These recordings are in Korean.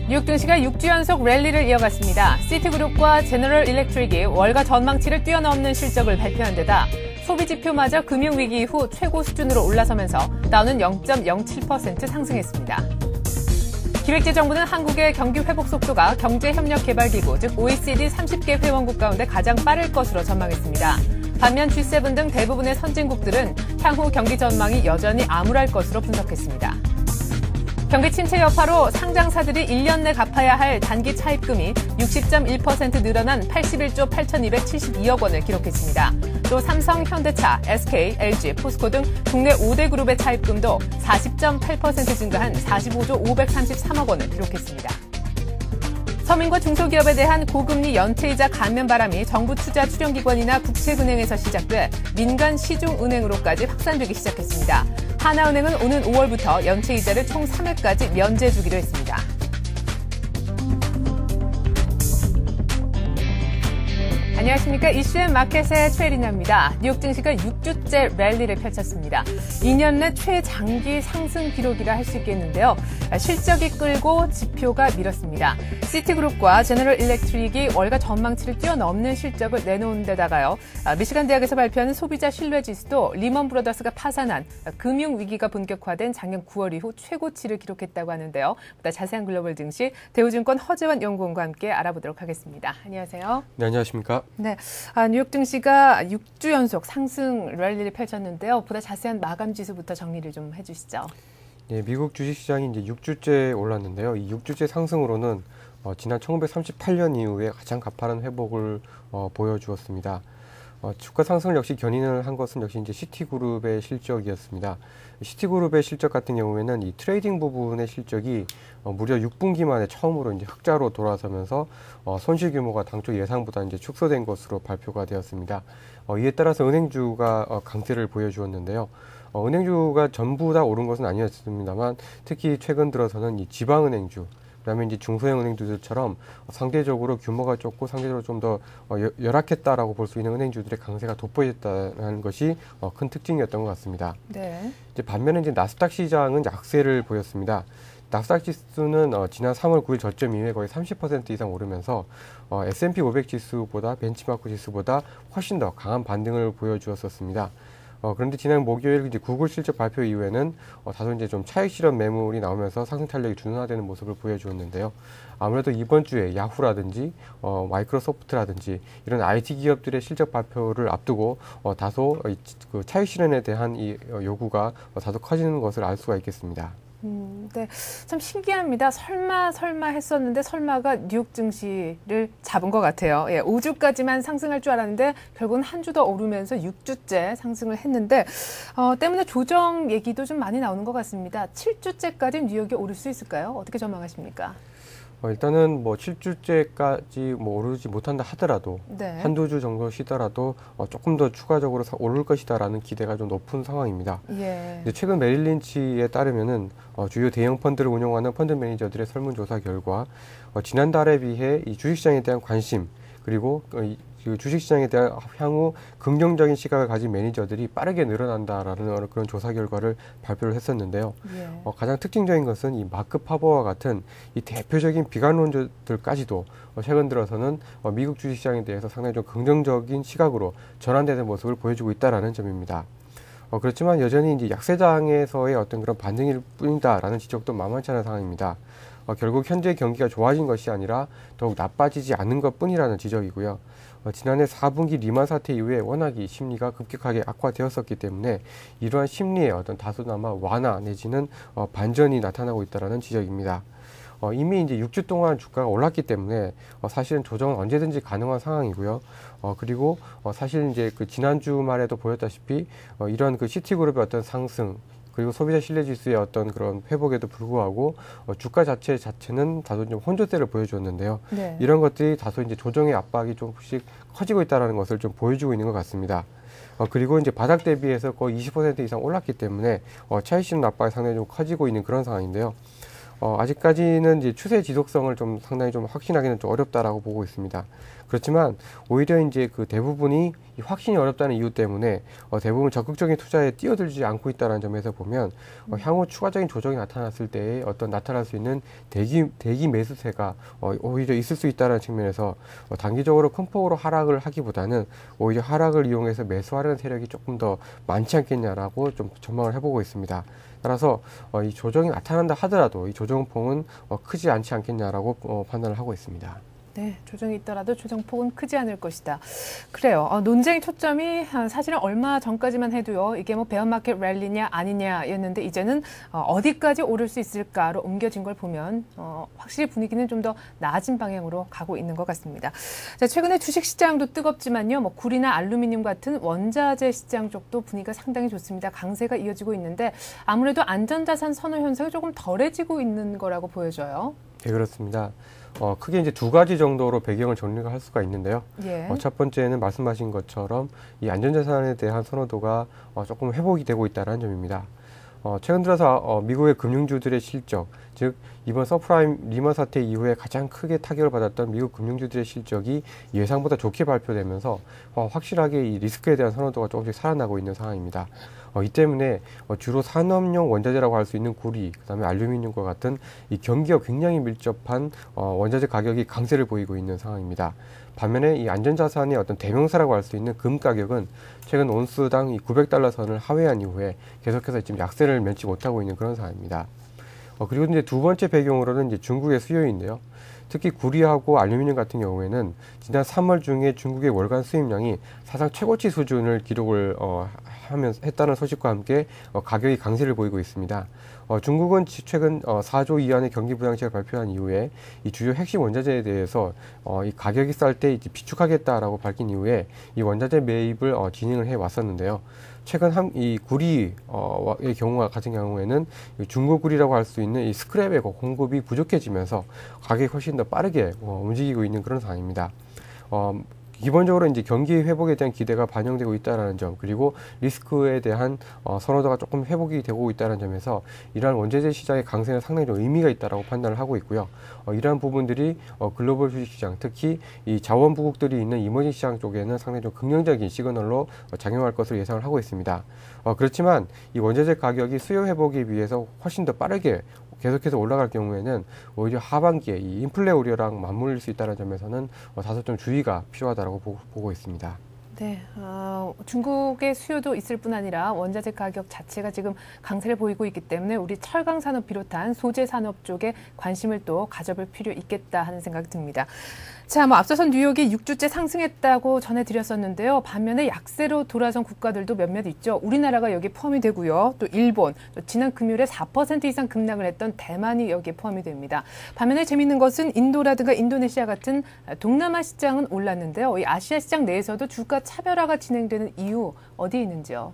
뉴욕 증시가 6주 연속 랠리를 이어갔습니다. 시티그룹과 제너럴 일렉트릭이 월가 전망치를 뛰어넘는 실적을 발표한 데다 소비지표마저 금융위기 이후 최고 수준으로 올라서면서 다우는 0.07% 상승했습니다. 기획재정부는 한국의 경기 회복 속도가 경제협력개발기구, 즉 OECD 30개 회원국 가운데 가장 빠를 것으로 전망했습니다. 반면 G7 등 대부분의 선진국들은 향후 경기 전망이 여전히 암울할 것으로 분석했습니다. 경기 침체 여파로 상장사들이 1년 내 갚아야 할 단기 차입금이 60.1% 늘어난 81조 8,272억 원을 기록했습니다. 또 삼성, 현대차, SK, LG, 포스코 등 국내 5대 그룹의 차입금도 40.8% 증가한 45조 533억 원을 기록했습니다. 서민과 중소기업에 대한 고금리 연체이자 감면 바람이 정부 투자 출연기관이나 국책은행에서 시작돼 민간 시중은행으로까지 확산되기 시작했습니다. 하나은행은 오는 5월부터 연체이자를 총 3회까지 면제 주기로 했습니다. 안녕하십니까. 이슈앤 마켓의 최리나입니다. 뉴욕 증시가 6주째 랠리를 펼쳤습니다. 2년 내 최장기 상승 기록이라 할 수 있겠는데요. 실적이 끌고 지표가 밀었습니다. 시티그룹과 제너럴 일렉트릭이 월가 전망치를 뛰어넘는 실적을 내놓은 데다가요. 미시간 대학에서 발표하는 소비자 신뢰지수도 리먼 브러더스가 파산한 금융위기가 본격화된 작년 9월 이후 최고치를 기록했다고 하는데요. 보다 자세한 글로벌 증시 대우증권 허재환 연구원과 함께 알아보도록 하겠습니다. 안녕하세요. 네, 안녕하십니까. 네, 뉴욕 증시가 6주 연속 상승 랠리를 펼쳤는데요. 보다 자세한 마감 지수부터 정리를 좀 해주시죠. 네, 미국 주식시장이 이제 6주째 올랐는데요. 이 6주째 상승으로는 지난 1938년 이후에 가장 가파른 회복을 보여주었습니다. 주가 상승을 역시 견인을 한 것은 역시 이제 시티그룹의 실적이었습니다. 시티그룹의 실적 같은 경우에는 이 트레이딩 부분의 실적이 무려 6분기 만에 처음으로 이제 흑자로 돌아서면서 손실 규모가 당초 예상보다 이제 축소된 것으로 발표가 되었습니다. 이에 따라서 은행주가 강세를 보여주었는데요. 은행주가 전부 다 오른 것은 아니었습니다만 특히 최근 들어서는 이 지방은행주, 그다음에 이제 중소형 은행주들처럼 상대적으로 규모가 좁고 상대적으로 좀 더 열악했다라고 볼 수 있는 은행주들의 강세가 돋보였다는 것이 큰 특징이었던 것 같습니다. 네. 이제 반면에 이제 나스닥 시장은 약세를 보였습니다. 나스닥 지수는 지난 3월 9일 저점 이후에 거의 30% 이상 오르면서 S&P 500 지수보다 벤치마크 지수보다 훨씬 더 강한 반등을 보여주었었습니다. 그런데 지난 목요일 이제 구글 실적 발표 이후에는 다소 이제 좀 차익 실현 매물이 나오면서 상승 탄력이 둔화되는 모습을 보여주었는데요. 아무래도 이번 주에 야후라든지 마이크로소프트라든지 이런 IT 기업들의 실적 발표를 앞두고 다소 그 차익 실현에 대한 이 요구가 다소 커지는 것을 알 수가 있겠습니다. 네, 참 신기합니다. 설마 했었는데 설마가 뉴욕 증시를 잡은 것 같아요. 예, 5주까지만 상승할 줄 알았는데 결국은 한 주 더 오르면서 6주째 상승을 했는데 때문에 조정 얘기도 좀 많이 나오는 것 같습니다. 7주째까지 뉴욕이 오를 수 있을까요? 어떻게 전망하십니까? 일단은 뭐 7주째까지 뭐 오르지 못한다 하더라도 네. 한두 주 정도 쉬더라도 조금 더 추가적으로 오를 것이다라는 기대가 좀 높은 상황입니다. 예. 최근 메릴 린치에 따르면은 주요 대형 펀드를 운영하는 펀드 매니저들의 설문조사 결과 지난달에 비해 이 주식시장에 대한 관심 그리고 그 주식시장에 대한 향후 긍정적인 시각을 가진 매니저들이 빠르게 늘어난다라는 그런 조사 결과를 발표를 했었는데요. 예. 가장 특징적인 것은 이 마크 파버와 같은 이 대표적인 비관론자들까지도 최근 들어서는 미국 주식시장에 대해서 상당히 좀 긍정적인 시각으로 전환되는 모습을 보여주고 있다라는 점입니다. 그렇지만 여전히 이제 약세장에서의 어떤 그런 반등일 뿐이다라는 지적도 만만치 않은 상황입니다. 결국 현재 경기가 좋아진 것이 아니라 더욱 나빠지지 않은 것뿐이라는 지적이고요. 지난해 4분기 리만 사태 이후에 워낙 이 심리가 급격하게 악화되었었기 때문에 이러한 심리의 어떤 다소나마 완화 내지는 반전이 나타나고 있다는 지적입니다. 이미 이제 6주 동안 주가가 올랐기 때문에 사실은 조정은 언제든지 가능한 상황이고요. 그리고 사실 이제 그 지난 주말에도 보였다시피 이런 그 시티그룹의 어떤 상승 그리고 소비자 신뢰지수의 어떤 그런 회복에도 불구하고 주가 자체는 다소 좀 혼조세를 보여주었는데요. 네. 이런 것들이 다소 이제 조정의 압박이 조금씩 커지고 있다는 것을 좀 보여주고 있는 것 같습니다. 그리고 이제 바닥 대비해서 거의 20% 이상 올랐기 때문에 차익 실현 압박이 상당히 좀 커지고 있는 그런 상황인데요. 아직까지는 이제 추세 지속성을 좀 상당히 좀 확신하기는 좀 어렵다라고 보고 있습니다. 그렇지만 오히려 이제 그 대부분이 이 확신이 어렵다는 이유 때문에 대부분 적극적인 투자에 뛰어들지 않고 있다는 점에서 보면 향후 추가적인 조정이 나타났을 때에 어떤 나타날 수 있는 대기 매수세가 오히려 있을 수 있다는 측면에서 단기적으로 큰 폭으로 하락을 하기보다는 오히려 하락을 이용해서 매수하려는 세력이 조금 더 많지 않겠냐라고 좀 전망을 해보고 있습니다. 따라서 이 조정이 나타난다 하더라도 이 조정폭은 크지 않지 않겠냐라고 판단을 하고 있습니다. 네, 조정이 있더라도 조정폭은 크지 않을 것이다. 그래요. 논쟁의 초점이 사실은 얼마 전까지만 해도요. 이게 뭐 베어마켓 랠리냐 아니냐였는데 이제는 어디까지 오를 수 있을까로 옮겨진 걸 보면 확실히 분위기는 좀 더 나아진 방향으로 가고 있는 것 같습니다. 자, 최근에 주식시장도 뜨겁지만요. 뭐 구리나 알루미늄 같은 원자재 시장 쪽도 분위기가 상당히 좋습니다. 강세가 이어지고 있는데 아무래도 안전자산 선호 현상이 조금 덜해지고 있는 거라고 보여져요. 네, 그렇습니다. 크게 이제 두 가지 정도로 배경을 정리가 할 수가 있는데요. 예. 첫 번째는 말씀하신 것처럼 이 안전자산에 대한 선호도가 조금 회복이 되고 있다는 점입니다. 최근 들어서 미국의 금융주들의 실적, 즉 이번 서프라임 리먼 사태 이후에 가장 크게 타격을 받았던 미국 금융주들의 실적이 예상보다 좋게 발표되면서 확실하게 이 리스크에 대한 선호도가 조금씩 살아나고 있는 상황입니다. 이 때문에 주로 산업용 원자재라고 할 수 있는 구리, 그다음에 알루미늄과 같은 이 경기와 굉장히 밀접한 원자재 가격이 강세를 보이고 있는 상황입니다. 반면에 이 안전자산의 어떤 대명사라고 할 수 있는 금 가격은 최근 온스당 이 900달러 선을 하회한 이후에 계속해서 지금 약세를 면치 못하고 있는 그런 상황입니다. 그리고 이제 두 번째 배경으로는 이제 중국의 수요인데요. 특히 구리하고 알루미늄 같은 경우에는 지난 3월 중에 중국의 월간 수입량이 사상 최고치 수준을 기록을 했다는 소식과 함께 가격이 강세를 보이고 있습니다. 중국은 최근 4조 이안의 경기 부양책을 발표한 이후에 이 주요 핵심 원자재에 대해서 이 가격이 쌀 때 비축하겠다라고 밝힌 이후에 이 원자재 매입을 진행을 해 왔었는데요. 최근 이 구리의 경우와 같은 경우에는 중고 구리라고 할 수 있는 이 스크랩의 공급이 부족해지면서 가격이 훨씬 더 빠르게 움직이고 있는 그런 상황입니다. 기본적으로 이제 경기 회복에 대한 기대가 반영되고 있다는 점, 그리고 리스크에 대한 선호도가 조금 회복이 되고 있다는 점에서 이러한 원자재 시장의 강세는 상당히 좀 의미가 있다라고 판단을 하고 있고요. 이러한 부분들이 글로벌 주식시장, 특히 이 자원 부국들이 있는 이머징 시장 쪽에는 상당히 좀 긍정적인 시그널로 작용할 것으로 예상을 하고 있습니다. 그렇지만 이 원자재 가격이 수요 회복에 비해서 훨씬 더 빠르게 계속해서 올라갈 경우에는 오히려 하반기에 이 인플레 우려랑 맞물릴 수 있다는 점에서는 다소 좀 주의가 필요하다고 보고 있습니다. 네, 중국의 수요도 있을 뿐 아니라 원자재 가격 자체가 지금 강세를 보이고 있기 때문에 우리 철강 산업 비롯한 소재 산업 쪽에 관심을 또 가져볼 필요 있겠다 하는 생각이 듭니다. 자, 앞서서 뉴욕이 6주째 상승했다고 전해드렸었는데요. 반면에 약세로 돌아선 국가들도 몇몇 있죠. 우리나라가 여기 포함이 되고요. 또 일본, 또 지난 금요일에 4% 이상 급락을 했던 대만이 여기에 포함이 됩니다. 반면에 재미있는 것은 인도라든가 인도네시아 같은 동남아 시장은 올랐는데요. 이 아시아 시장 내에서도 주가 차별화가 진행되는 이유 어디에 있는지요?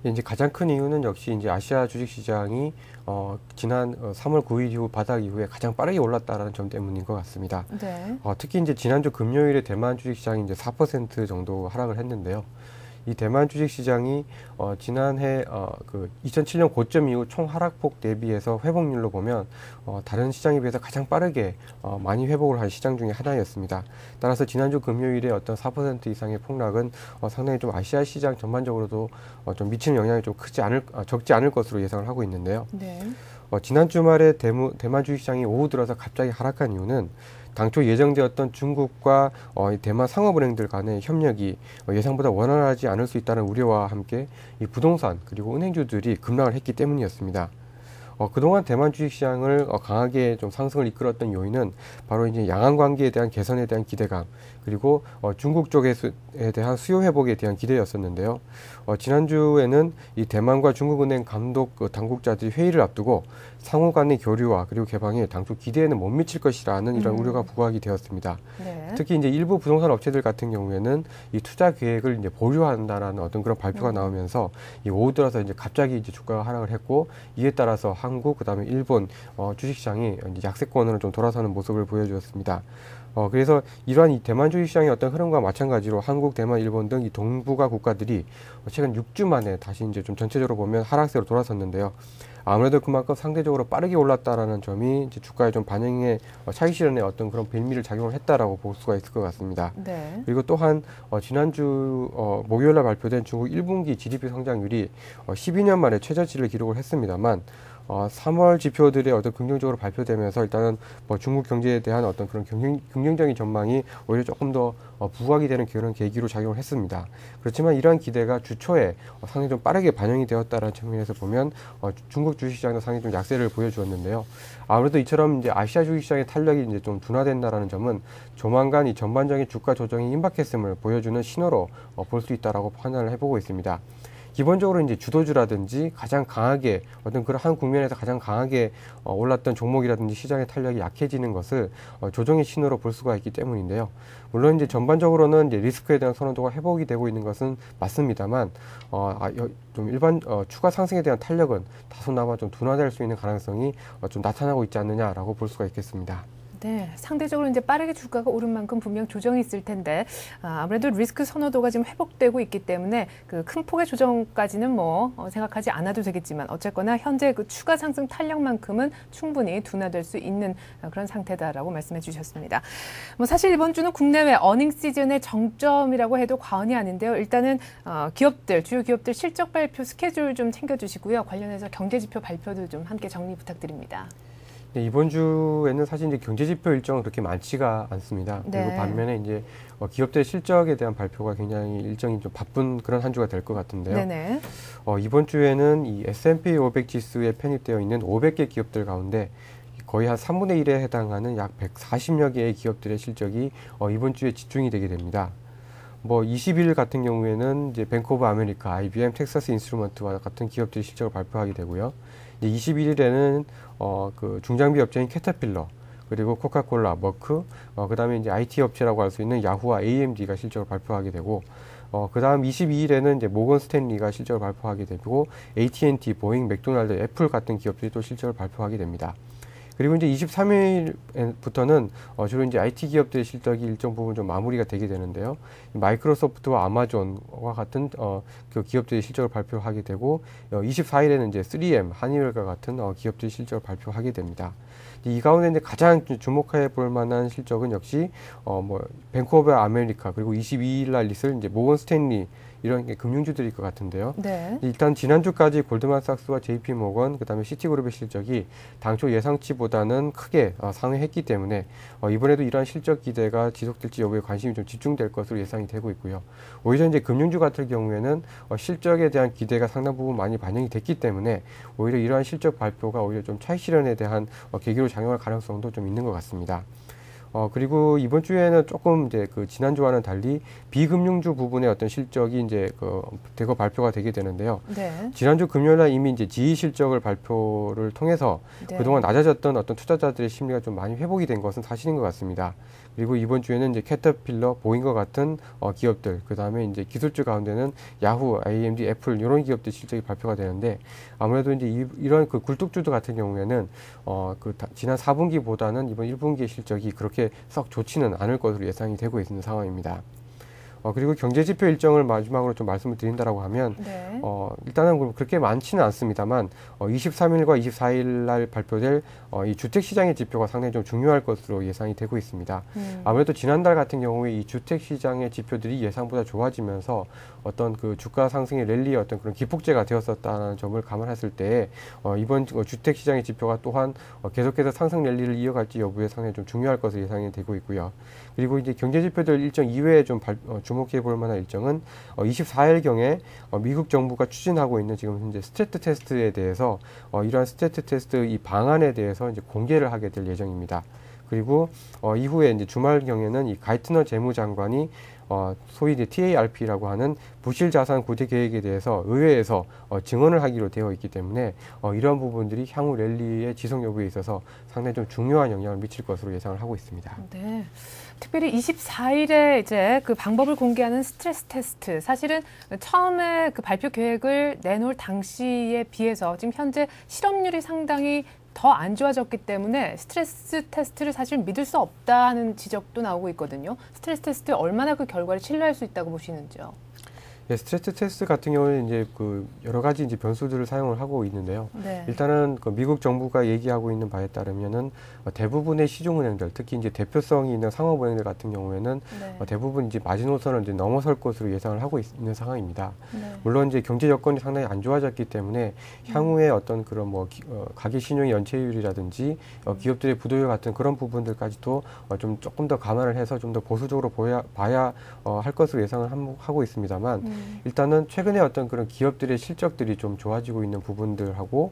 이제 가장 큰 이유는 역시 이제 아시아 주식시장이 지난 3월 9일 이후 바닥 이후에 가장 빠르게 올랐다는 점 때문인 것 같습니다. 네. 특히 이제 지난주 금요일에 대만 주식시장이 이제 4% 정도 하락을 했는데요. 이 대만 주식시장이 지난해 그 2007년 고점 이후 총 하락폭 대비해서 회복률로 보면 다른 시장에 비해서 가장 빠르게 많이 회복을 한 시장 중에 하나였습니다. 따라서 지난주 금요일에 어떤 4% 이상의 폭락은 상당히 좀 아시아 시장 전반적으로도 좀 미치는 영향이 좀 적지 않을 것으로 예상을 하고 있는데요. 네. 지난 주말에 대만 주식시장이 오후 들어서 갑자기 하락한 이유는 당초 예정되었던 중국과 대만 상업은행들 간의 협력이 예상보다 원활하지 않을 수 있다는 우려와 함께 이 부동산 그리고 은행주들이 급락을 했기 때문이었습니다. 그동안 대만 주식시장을 강하게 좀 상승을 이끌었던 요인은 바로 이제 양안 관계에 대한 개선에 대한 기대감, 그리고 중국 쪽에 대한 수요 회복에 대한 기대였었는데요. 지난주에는 이 대만과 중국은행 감독 당국자들이 회의를 앞두고 상호 간의 교류와 그리고 개방에 당초 기대에는 못 미칠 것이라는 이런 우려가 부각이 되었습니다. 네. 특히 이제 일부 부동산 업체들 같은 경우에는 이 투자 계획을 이제 보류한다라는 어떤 그런 발표가 나오면서 이 오후 들어서 이제 갑자기 이제 주가가 하락을 했고, 이에 따라서 한국 그다음에 일본 주식시장이 이제 약세권으로 좀 돌아서는 모습을 보여주었습니다. 그래서 이러한 이 대만 주식시장의 어떤 흐름과 마찬가지로 한국, 대만, 일본 등 이 동북아 국가들이 최근 6주 만에 다시 이제 좀 전체적으로 보면 하락세로 돌아섰는데요. 아무래도 그만큼 상대적으로 빠르게 올랐다라는 점이 이제 주가에 좀 반영에 차익 실현에 어떤 그런 빌미를 작용을 했다라고 볼 수가 있을 것 같습니다. 네. 그리고 또한 지난주 목요일날 발표된 중국 1분기 GDP 성장률이 12년 만에 최저치를 기록을 했습니다만 3월 지표들의 어떤 긍정적으로 발표되면서 일단은 뭐 중국 경제에 대한 어떤 그런 긍정적인 전망이 오히려 조금 더 부각이 되는 그런 계기로 작용을 했습니다. 그렇지만 이러한 기대가 주초에 상당히 좀 빠르게 반영이 되었다는 측면에서 보면 중국 주식시장도 상당히 좀 약세를 보여주었는데요. 아무래도 이처럼 이제 아시아 주식시장의 탄력이 이제 좀 둔화된다라는 점은 조만간 이 전반적인 주가 조정이 임박했음을 보여주는 신호로 볼 수 있다라고 판단을 해보고 있습니다. 기본적으로 이제 주도주라든지 가장 강하게 어떤 그런 한 국면에서 가장 강하게 올랐던 종목이라든지 시장의 탄력이 약해지는 것을 조정의 신호로 볼 수가 있기 때문인데요. 물론 이제 전반적으로는 이제 리스크에 대한 선호도가 회복이 되고 있는 것은 맞습니다만 좀 일반 추가 상승에 대한 탄력은 다소나마 좀 둔화될 수 있는 가능성이 좀 나타나고 있지 않느냐라고 볼 수가 있겠습니다. 네, 상대적으로 이제 빠르게 주가가 오른 만큼 분명 조정이 있을 텐데 아무래도 리스크 선호도가 지금 회복되고 있기 때문에 그 큰 폭의 조정까지는 뭐 생각하지 않아도 되겠지만 어쨌거나 현재 그 추가 상승 탄력만큼은 충분히 둔화될 수 있는 그런 상태다라고 말씀해 주셨습니다. 뭐 사실 이번 주는 국내외 어닝 시즌의 정점이라고 해도 과언이 아닌데요. 일단은 기업들, 주요 기업들 실적 발표 스케줄 좀 챙겨주시고요. 관련해서 경제지표 발표도 좀 함께 정리 부탁드립니다. 네, 이번 주에는 사실 이제 경제지표 일정은 그렇게 많지가 않습니다. 네. 그리고 반면에 이제 기업들의 실적에 대한 발표가 굉장히 일정이 좀 바쁜 그런 한 주가 될 것 같은데요. 네네. 이번 주에는 이 S&P 500 지수에 편입되어 있는 500개 기업들 가운데 거의 한 3분의 1에 해당하는 약 140여 개의 기업들의 실적이 이번 주에 집중이 되게 됩니다. 뭐 20일 같은 경우에는 이제 뱅크 오브 아메리카, IBM, 텍사스 인스트루먼트와 같은 기업들이 실적을 발표하게 되고요. 21일에는 그 중장비 업체인 캐터필러, 그리고 코카콜라, 머크, 그다음에 이제 IT 업체라고 할 수 있는 야후와 AMD가 실적을 발표하게 되고, 그다음 22일에는 이제 모건 스탠리가 실적을 발표하게 되고, AT&T, 보잉, 맥도날드, 애플 같은 기업들이 또 실적을 발표하게 됩니다. 그리고 이제 23일부터는 주로 이제 IT 기업들의 실적이 일정 부분 좀 마무리가 되게 되는데요. 마이크로소프트와 아마존과 같은 그 기업들의 실적을 발표하게 되고 24일에는 이제 3M, 한일과 같은 기업들의 실적을 발표하게 됩니다. 이 가운데 이제 가장 주목해 볼 만한 실적은 역시 뭐 뱅크 오브 아메리카, 그리고 22일 날 있을 이제 모건 스탠리 이런 게 금융주들일 것 같은데요. 네. 일단 지난주까지 골드만삭스와 JP모건, 그다음에 시티그룹의 실적이 당초 예상치보다는 크게 상회했기 때문에 이번에도 이러한 실적 기대가 지속될지 여부에 관심이 좀 집중될 것으로 예상이 되고 있고요. 오히려 이제 금융주 같은 경우에는 실적에 대한 기대가 상당 부분 많이 반영이 됐기 때문에 오히려 이러한 실적 발표가 오히려 좀 차익 실현에 대한 계기로 작용할 가능성도 좀 있는 것 같습니다. 그리고 이번 주에는 조금 이제 그 지난주와는 달리 비금융주 부분의 어떤 실적이 이제 대거 발표가 되게 되는데요. 네. 지난주 금요일날 이미 이제 지휘 실적을 발표를 통해서 네. 그동안 낮아졌던 어떤 투자자들의 심리가 좀 많이 회복이 된 것은 사실인 것 같습니다. 그리고 이번 주에는 이제 캐터필러, 보잉과 같은 기업들, 그 다음에 이제 기술주 가운데는 야후, AMD, 애플 이런 기업들 실적이 발표가 되는데 아무래도 이제 이런 그 굴뚝주들 같은 경우에는 지난 4분기보다는 이번 1분기의 실적이 그렇게 썩 좋지는 않을 것으로 예상이 되고 있는 상황입니다. 그리고 경제지표 일정을 마지막으로 좀 말씀을 드린다라고 하면, 네. 일단은 그렇게 많지는 않습니다만, 23일과 24일 날 발표될 이 주택시장의 지표가 상당히 좀 중요할 것으로 예상이 되고 있습니다. 아무래도 지난달 같은 경우에 이 주택시장의 지표들이 예상보다 좋아지면서 어떤 그 주가 상승의 랠리의 어떤 그런 기폭제가 되었었다는 점을 감안했을 때, 이번 주택시장의 지표가 또한 계속해서 상승 랠리를 이어갈지 여부에 상당히 좀 중요할 것으로 예상이 되고 있고요. 그리고 이제 경제지표들 일정 이외에 좀 주목해 볼 만한 일정은 24일경에 미국 정부가 추진하고 있는 지금 현재 스트레스 테스트에 대해서 이러한 스트레스 테스트 이 방안에 대해서 이제 공개를 하게 될 예정입니다. 그리고 이후에 이제 주말경에는 이 가이트너 재무장관이 소위 이제 TARP라고 하는 부실 자산 구제 계획에 대해서 의회에서 증언을 하기로 되어 있기 때문에 이러한 부분들이 향후 랠리의 지속 여부에 있어서 상당히 좀 중요한 영향을 미칠 것으로 예상을 하고 있습니다. 네. 특별히 24일에 이제 그 방법을 공개하는 스트레스 테스트, 사실은 처음에 그 발표 계획을 내놓을 당시에 비해서 지금 현재 실업률이 상당히 더 안 좋아졌기 때문에 스트레스 테스트를 사실 믿을 수 없다 하는 지적도 나오고 있거든요. 스트레스 테스트 얼마나 그 결과를 신뢰할 수 있다고 보시는지요? 예, 스트레스 테스트 같은 경우는 이제 그 여러 가지 이제 변수들을 사용을 하고 있는데요. 네. 일단은 그 미국 정부가 얘기하고 있는 바에 따르면은 대부분의 시중은행들, 특히 이제 대표성이 있는 상업은행들 같은 경우에는 네. 대부분 이제 마지노선을 이제 넘어설 것으로 예상을 하고 있는 상황입니다. 네. 물론 이제 경제 여건이 상당히 안 좋아졌기 때문에 향후에 어떤 그런 뭐 가계 신용 연체율이라든지 기업들의 부도율 같은 그런 부분들까지도 좀 조금 더 감안을 해서 좀 더 보수적으로 봐야 할 것으로 예상을 하고 있습니다만 일단은 최근에 어떤 그런 기업들의 실적들이 좀 좋아지고 있는 부분들하고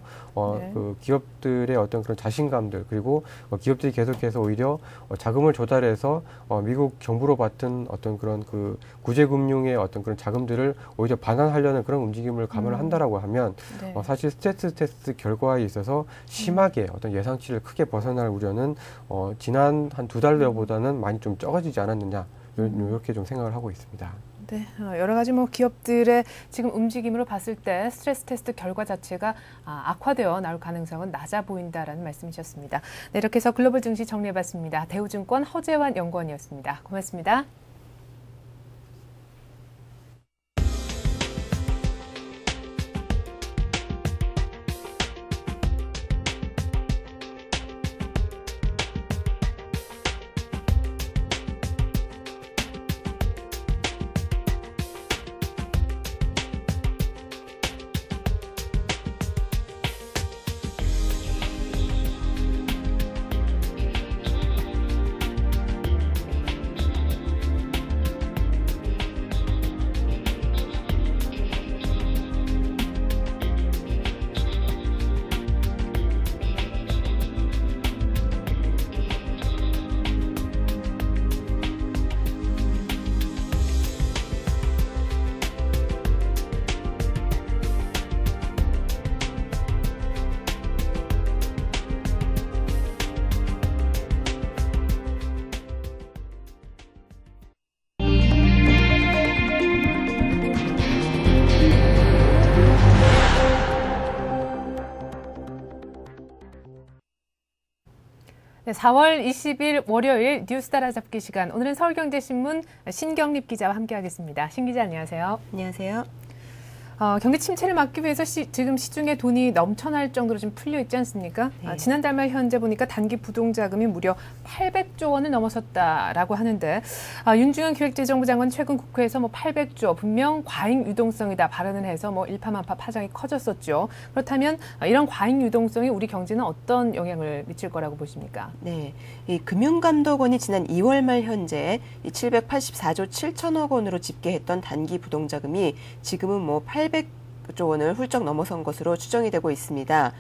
네. 그 기업들의 어떤 그런 자신감들 그리고 기업들이 계속해서 오히려 자금을 조달해서 미국 정부로 받은 어떤 그런 그 구제금융의 어떤 그런 자금들을 오히려 반환하려는 그런 움직임을 감안을 한다라고 하면 네. 사실 스트레스 테스트 결과에 있어서 심하게 어떤 예상치를 크게 벗어날 우려는 지난 한 2달여보다는 많이 좀 적어지지 않았느냐 이렇게 좀 생각을 하고 있습니다. 네, 여러 가지 뭐 기업들의 지금 움직임으로 봤을 때 스트레스 테스트 결과 자체가 악화되어 나올 가능성은 낮아 보인다라는 말씀이셨습니다. 네, 이렇게 해서 글로벌 증시 정리해봤습니다. 대우증권 허재환 연구원이었습니다. 고맙습니다. 네, 4월 20일 월요일 뉴스 따라잡기 시간. 오늘은 서울경제신문 신경립 기자와 함께하겠습니다. 신 기자 안녕하세요. 안녕하세요. 경기 침체를 막기 위해서 지금 시중에 돈이 넘쳐날 정도로 좀 풀려 있지 않습니까? 네. 지난달 말 현재 보니까 단기 부동자금이 무려 800조 원을 넘어섰다라고 하는데 윤중현 기획재정부 장관 최근 국회에서 뭐 800조 분명 과잉 유동성이다 발언을 해서 뭐 일파만파 파장이 커졌었죠. 그렇다면 이런 과잉 유동성이 우리 경제는 어떤 영향을 미칠 거라고 보십니까? 네, 이 금융감독원이 지난 2월 말 현재 784조 7천억 원으로 집계했던 단기 부동자금이 지금은 뭐 800조 원을 훌쩍 넘어선 것으로 추정이 되고 있습니다.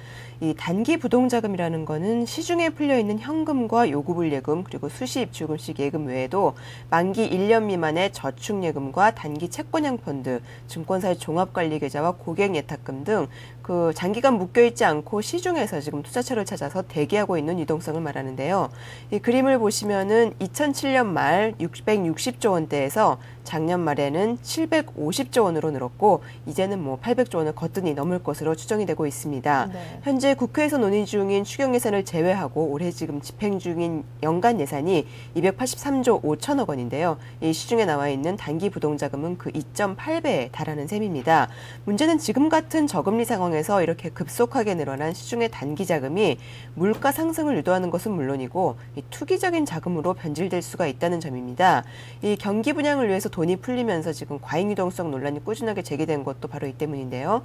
이 단기 부동자금이라는 거는 시중에 풀려 있는 현금과 요구불예금 그리고 수시 입출금식 예금 외에도 만기 1년 미만의 저축예금과 단기 채권형 펀드, 증권사의 종합관리계좌와 고객예탁금 등 그 장기간 묶여있지 않고 시중에서 지금 투자처를 찾아서 대기하고 있는 유동성을 말하는데요. 이 그림을 보시면은 2007년 말 660조 원대에서 작년 말에는 750조 원으로 늘었고 이제는 뭐 800조 원을 거뜬히 넘을 것으로 추정이 되고 있습니다. 네. 현재 국회에서 논의 중인 추경 예산을 제외하고 올해 지금 집행 중인 연간 예산이 283조 5천억 원인데요. 이 시중에 나와 있는 단기 부동자금은 그 2.8배에 달하는 셈입니다. 문제는 지금 같은 저금리 상황에서 이렇게 급속하게 늘어난 시중의 단기 자금이 물가 상승을 유도하는 것은 물론이고 이 투기적인 자금으로 변질될 수가 있다는 점입니다. 이 경기 분양을 위해서 돈이 풀리면서 지금 과잉 유동성 논란이 꾸준하게 제기된 것도 바로 이 때문인데요.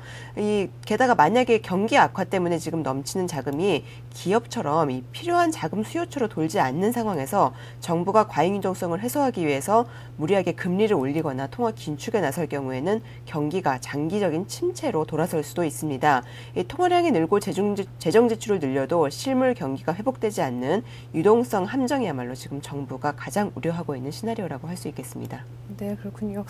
게다가 만약에 경기 악화 때문에 지금 넘치는 자금이 기업처럼 이 필요한 자금 수요처로 돌지 않는 상황에서 정부가 과잉 유동성을 해소하기 위해서 무리하게 금리를 올리거나 통화 긴축에 나설 경우에는 경기가 장기적인 침체로 돌아설 수도 있습니다. 이 통화량이 늘고 재정 지출을 늘려도 실물 경기가 회복되지 않는 유동성 함정이야말로 지금 정부가 가장 우려하고 있는 시나리오라고 할 수 있겠습니다. 네, 그렇군요.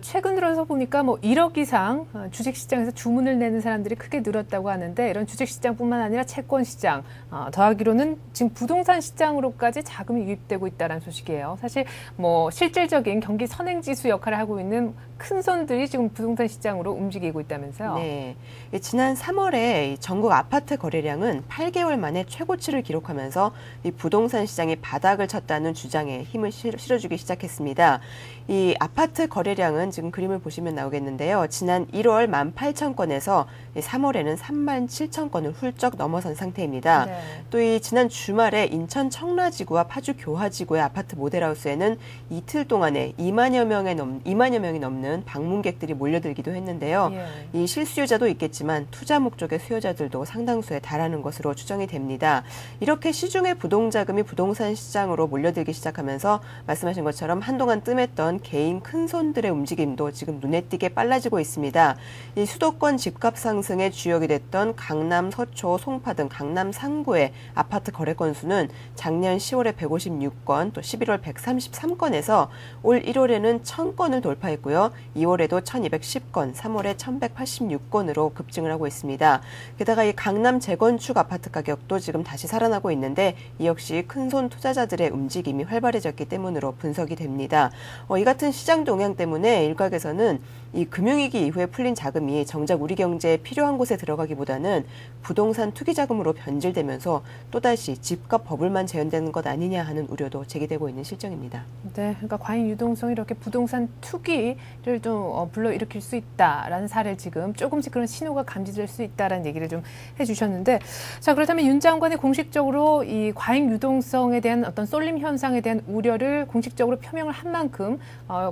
최근 들어서 보니까 뭐 1억 이상 주식시장에서 주문을 내는 사람들이 크게 늘었다고 하는데 이런 주식시장뿐만 아니라 채권시장, 더하기로는 지금 부동산 시장으로까지 자금이 유입되고 있다는 소식이에요. 사실 뭐 실질적인 경기 선행지수 역할을 하고 있는 큰 손들이 지금 부동산 시장으로 움직이고 있다면서요? 네. 지난 3월에 전국 아파트 거래량은 8개월 만에 최고치를 기록하면서 이 부동산 시장이 바닥을 쳤다는 주장에 힘을 실어주기 시작했습니다. 이 아파트 거래량은 지금 그림을 보시면 나오겠는데요. 지난 1월 18,000건에서 3월에는 37,000건을 훌쩍 넘어선 상태입니다. 네. 또 이 지난 주말에 인천 청라지구와 파주 교화지구의 아파트 모델하우스에는 이틀 동안에 2만여 명이 넘는 방문객들이 몰려들기도 했는데요. 예. 이 실수요자도 있겠지만 투자 목적의 수요자들도 상당수에 달하는 것으로 추정이 됩니다. 이렇게 시중의 부동자금이 부동산 시장으로 몰려들기 시작하면서 말씀하신 것처럼 한동안 뜸했던 개인 큰손들의 움직임도 지금 눈에 띄게 빨라지고 있습니다. 이 수도권 집값 상승의 주역이 됐던 강남, 서초, 송파 등 강남 상구의 아파트 거래 건수는 작년 10월에 156건, 또 11월 133건에서 올 1월에는 1000건을 돌파했고요. 2월에도 1210건, 3월에 1186건으로 급증을 하고 있습니다. 게다가 이 강남 재건축 아파트 가격도 지금 다시 살아나고 있는데 이 역시 큰손 투자자들의 움직임이 활발해졌기 때문으로 분석이 됩니다. 이 같은 시장 동향 때문에 일각에서는 이 금융위기 이후에 풀린 자금이 정작 우리 경제에 필요한 곳에 들어가기보다는 부동산 투기 자금으로 변질되면서 또다시 집값 버블만 재현되는 것 아니냐 하는 우려도 제기되고 있는 실정입니다. 네, 그러니까 과잉 유동성이 이렇게 부동산 투기를 좀 불러일으킬 수 있다라는 사례를 지금 조금씩 그런 신호가 감지될 수 있다라는 얘기를 좀 해주셨는데, 자 그렇다면 윤 장관이 공식적으로 이 과잉 유동성에 대한 어떤 쏠림 현상에 대한 우려를 공식적으로 표명을 한 만큼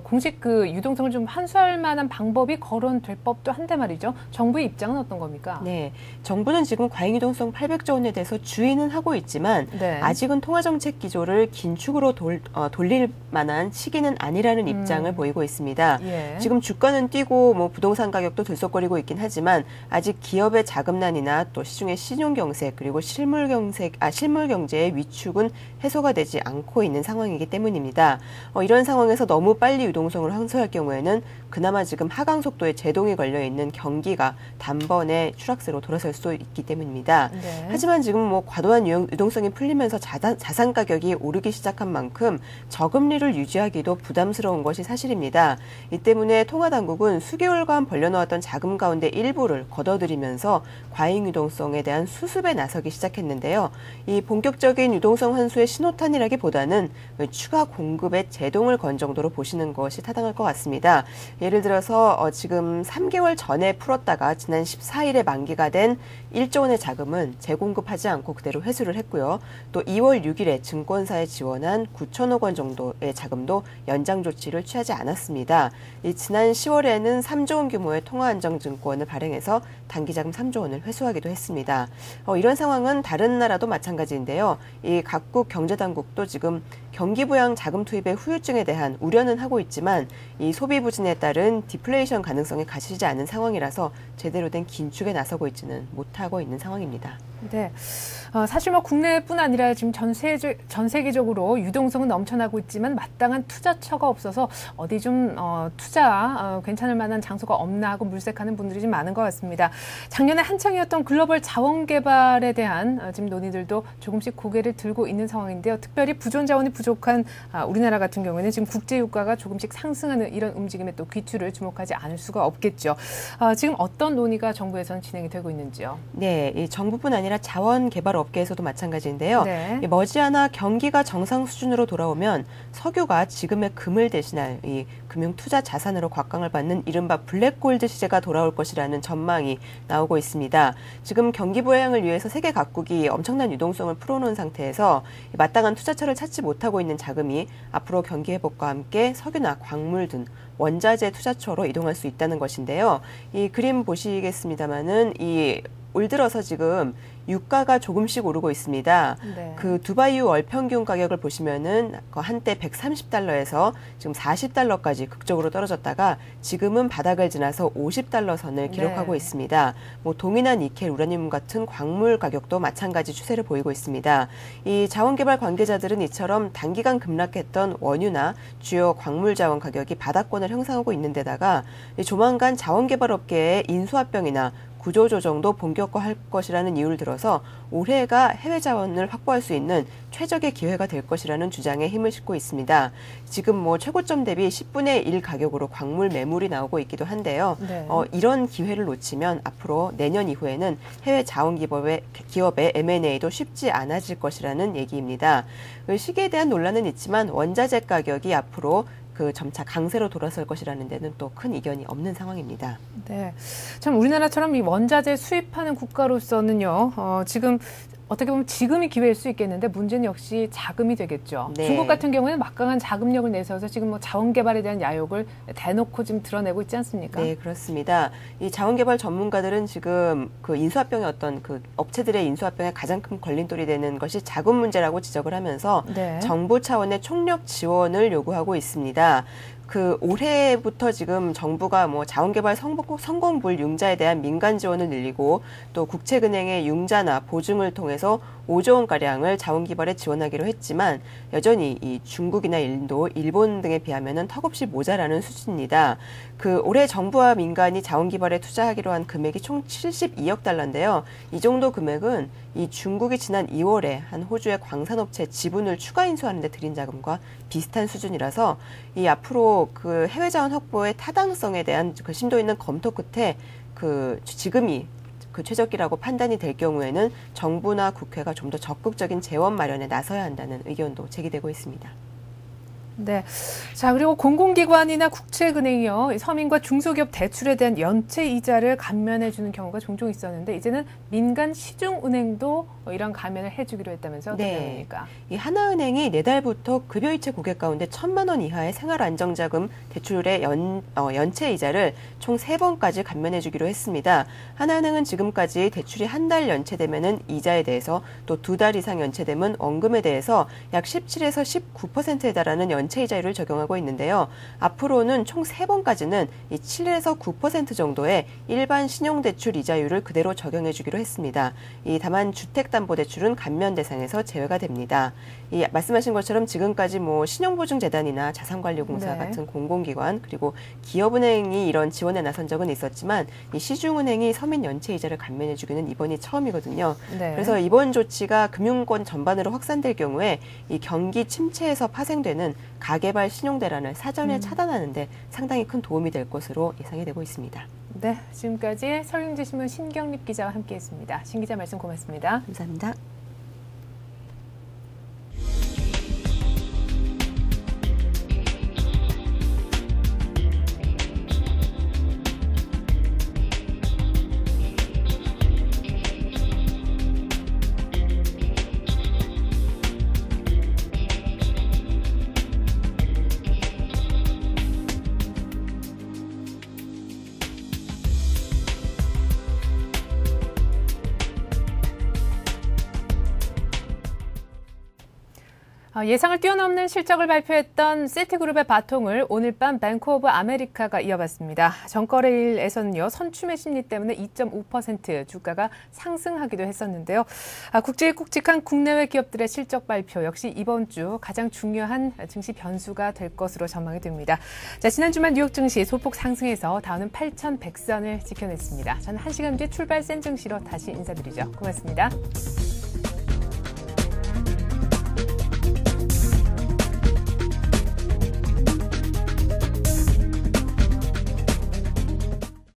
공식 그 유동성을 좀 환수할 만한 방법이 거론될 법도 한데 말이죠. 정부의 입장은 어떤 겁니까? 네, 정부는 지금 과잉 유동성 800조 원에 대해서 주의는 하고 있지만 네. 아직은 통화정책 기조를 긴축으로 돌릴 만한 시기는 아니라는 입장을 보이고 있습니다. 예. 지금 주가는 뛰고 뭐 부동산 가격도 들썩거리고 있긴 하지만 아직 기업의 자금난이나 또 시중의 신용경색 그리고 실물 경제의 위축은 해소가 되지 않고 있는 상황이기 때문입니다. 이런 상황에서 너무 빨리 유동성을 환수할 경우에는 그나마 지금 하강 속도에 제동이 걸려 있는 경기가 단번에 추락세로 돌아설 수 있기 때문입니다. 네. 하지만 지금 뭐 과도한 유동성이 풀리면서 자산 가격이 오르기 시작한 만큼 저금리를 유지하기도 부담스러운 것이 사실입니다. 이 때문에 통화당국은 수개월간 벌려놓았던 자금 가운데 일부를 걷어들이면서 과잉 유동성에 대한 수습에 나서기 시작했는데요. 이 본격적인 유동성 환수의 신호탄이라기보다는 추가 공급의 제동을 건 정도로 보시는 것이 타당할 것 같습니다. 예를 들어서 지금 3개월 전에 풀었다가 지난 14일에 만기가 된 1조 원의 자금은 재공급하지 않고 그대로 회수를 했고요. 또 2월 6일에 증권사에 지원한 9천억 원 정도의 자금도 연장 조치를 취하지 않았습니다. 지난 10월에는 3조 원 규모의 통화안정증권을 발행해서 단기자금 3조 원을 회수하기도 했습니다. 이런 상황은 다른 나라도 마찬가지인데요. 이 각국 경제당국도 지금 경기 부양 자금 투입의 후유증에 대한 우려는 하고 있지만 이 소비 부진에 따른 디플레이션 가능성이 가시지 않은 상황이라서 제대로 된 긴축에 나서고 있지는 못하고 있는 상황입니다. 네, 사실 뭐 국내뿐 아니라 지금 전 세계적으로 유동성은 넘쳐나고 있지만 마땅한 투자처가 없어서 어디 좀 투자 괜찮을 만한 장소가 없나 하고 물색하는 분들이 좀 많은 것 같습니다. 작년에 한창이었던 글로벌 자원 개발에 대한 지금 논의들도 조금씩 고개를 들고 있는 상황인데요. 특별히 부존 자원이 부족한 우리나라 같은 경우에는 지금 국제 유가가 조금씩 상승하는 이런 움직임에 또 귀추를 주목하지 않을 수가 없겠죠. 지금 어떤 논의가 정부에서는 진행이 되고 있는지요? 네, 이 정부뿐 아니라 자원 개발 업계에서도 마찬가지인데요. 네. 머지않아 경기가 정상 수준으로 돌아오면 석유가 지금의 금을 대신할 이 금융 투자 자산으로 곽강을 받는 이른바 블랙골드 시대가 돌아올 것이라는 전망이 나오고 있습니다. 지금 경기 부양을 위해서 세계 각국이 엄청난 유동성을 풀어놓은 상태에서 마땅한 투자처를 찾지 못하고 있는 자금이 앞으로 경기 회복과 함께 석유나 광물 등 원자재 투자처로 이동할 수 있다는 것인데요. 이 그림 보시겠습니다마는 올 들어서 지금 유가가 조금씩 오르고 있습니다. 네. 그 두바이유 월 평균 가격을 보시면은 한때 130달러에서 지금 40달러까지 극적으로 떨어졌다가 지금은 바닥을 지나서 50달러 선을 기록하고 네. 있습니다. 뭐 동이나 니켈, 우라늄 같은 광물 가격도 마찬가지 추세를 보이고 있습니다. 이 자원개발 관계자들은 이처럼 단기간 급락했던 원유나 주요 광물 자원 가격이 바닥권을 형성하고 있는 데다가 조만간 자원개발 업계의 인수합병이나 구조 조정도 본격화할 것이라는 이유를 들어서 올해가 해외 자원을 확보할 수 있는 최적의 기회가 될 것이라는 주장에 힘을 싣고 있습니다. 지금 뭐 최고점 대비 10분의 1 가격으로 광물 매물이 나오고 있기도 한데요. 네. 이런 기회를 놓치면 앞으로 내년 이후에는 해외 자원 기업의 M&A도 쉽지 않아질 것이라는 얘기입니다. 시기에 대한 논란은 있지만 원자재 가격이 앞으로 점차 강세로 돌아설 것이라는 데는 또 큰 이견이 없는 상황입니다. 네, 참 우리나라처럼 이 원자재 수입하는 국가로서는요, 지금 어떻게 보면 지금이 기회일 수 있겠는데 문제는 역시 자금이 되겠죠. 네. 중국 같은 경우에는 막강한 자금력을 내세워서 지금 뭐 자원 개발에 대한 야욕을 대놓고 지금 드러내고 있지 않습니까? 네, 그렇습니다. 이 자원 개발 전문가들은 지금 그 인수합병의 어떤 그 업체들의 인수합병에 가장 큰 걸림돌이 되는 것이 자금 문제라고 지적을 하면서 네. 정부 차원의 총력 지원을 요구하고 있습니다. 올해부터 지금 정부가 뭐 자원개발 성공불 융자에 대한 민간 지원을 늘리고 또 국책은행의 융자나 보증을 통해서 5조 원가량을 자원개발에 지원하기로 했지만 여전히 이 중국이나 인도, 일본 등에 비하면은 턱없이 모자라는 수준입니다. 올해 정부와 민간이 자원개발에 투자하기로 한 금액이 총 72억 달러인데요. 이 정도 금액은 이 중국이 지난 2월에 한 호주의 광산업체 지분을 추가 인수하는 데 들인 자금과 비슷한 수준이라서 이 앞으로 해외 자원 확보의 타당성에 대한 심도 있는 검토 끝에 지금이 최적기라고 판단이 될 경우에는 정부나 국회가 좀 더 적극적인 재원 마련에 나서야 한다는 의견도 제기되고 있습니다. 네. 자, 그리고 공공기관이나 국책은행이요, 서민과 중소기업 대출에 대한 연체 이자를 감면해주는 경우가 종종 있었는데 이제는 민간 시중은행도 이런 감면을 해주기로 했다면서요? 어떤 내용입니까? 이 하나은행이 내달부터 급여이체 고객 가운데 1,000만 원 이하의 생활안정자금 대출의 연체 이자를 총 3번까지 감면해주기로 했습니다. 하나은행은 지금까지 대출이 한 달 연체되면은 이자에 대해서 또 2달 이상 연체되면 원금에 대해서 약 17에서 19%에 달하는 연체 이자율을 적용하고 있는데요. 앞으로는 총 3번까지는 이 7에서 9% 정도의 일반 신용대출 이자율을 그대로 적용해주기로 했습니다. 다만 주택담보대출은 감면 대상에서 제외가 됩니다. 말씀하신 것처럼 지금까지 뭐 신용보증재단이나 자산관리공사 네. 같은 공공기관 그리고 기업은행이 이런 지원에 나선 적은 있었지만 이 시중은행이 서민 연체 이자를 감면해주기는 이번이 처음이거든요. 네. 그래서 이번 조치가 금융권 전반으로 확산될 경우에 이 경기 침체에서 파생되는 가계발 신용대란을 사전에 차단하는 데 상당히 큰 도움이 될 것으로 예상이 되고 있습니다. 네, 지금까지 서울경제신문 신경립 기자와 함께했습니다. 신 기자 말씀 고맙습니다. 감사합니다. 예상을 뛰어넘는 실적을 발표했던 시티그룹의 바통을 오늘 밤 뱅크 오브 아메리카가 이어봤습니다. 전거래일에서는요, 선춤의 심리 때문에 2.5% 주가가 상승하기도 했었는데요. 국제에 굵직한 국내외 기업들의 실적 발표 역시 이번 주 가장 중요한 증시 변수가 될 것으로 전망이 됩니다. 자, 지난 주말 뉴욕 증시 소폭 상승해서 다우는 8,100선을 지켜냈습니다. 저는 1시간 뒤 출발 센 증시로 다시 인사드리죠. 고맙습니다.